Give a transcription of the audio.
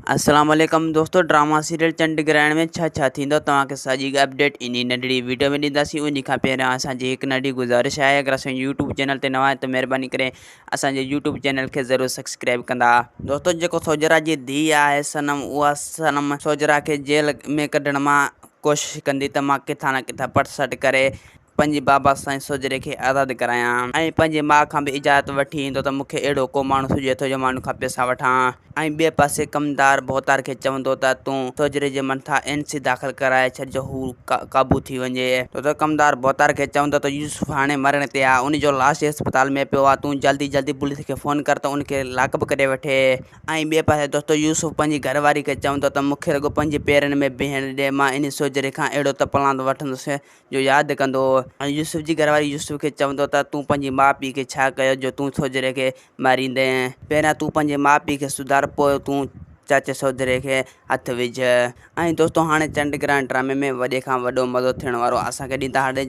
अस्सलाम वालेकुम दोस्तों, ड्रामा सीरियल चंडग्रहण में छा थींदो तव्हांखे सॼी अपडेट इन नंढड़ी वीडियो में ॾींदासीं। उन खां पहिरियों असांजी हिकु नंढी गुज़ारिश आहे, अगरि असांजे यूट्यूब चैनल ते नवां आहियो त महिरबानी करे असांजे यूट्यूब चैनल खे ज़रूरु सब्सक्राइब कंदा। दोस्तों, जेको सोजरा जी धीउ आहे सनम, उहा सनम सोजरा खे जेल में कढण मां कोशिशि कंदी त मां किथां न किथां पटसट करे पंहिंजे बाबा साईं सोजरे खे आज़ादु करायां ऐं पंहिंजे माउ खां बि इजाज़त वठी ईंदो त मूंखे अहिड़ो को माण्हू हुजे थो जो माण्हू खां पैसा वठां। ऐं ॿिए पासे कमदार भोतार खे चवंदो त तूं सोजरे जे मथां एनसी दाख़िल कराए छॾिजो, हू क़ाबू थी वञे। त कमदार भोतार खे चवंदो त यूसुफ हाणे मरण ते आहे, उनजो लाश अस्पताल में पियो आहे, तूं जल्दी जल्दी पुलिस खे फ़ोन कर त उनखे लाकअप करे वठे। ऐं ॿिए पासे दोस्तों यूसुफ पंहिंजी घरवारी खे चवंदो त मूंखे रुॻो पंहिंजे पेरनि में बीहण ॾे, मां इन सोजरे खां अहिड़ो तपलांद वठंदुसि जो यादि कंदो। ऐं यूसुफ जी घरवारी यूसुफ खे चवंदो त तूं पंहिंजे माउ पीउ खे छा कयो जो तूं सोजरे खे मारींदे, पहिरियां तूं पंहिंजे माउ पीउ खे सुधार, पोइ तूं चाचे सोजरे खे हथु विझ। ऐं दोस्तों, हाणे चंडग्रहण ड्रामे में वॾे खां वॾो मज़ो थियण वारो असांखे ॾींदा। हाणे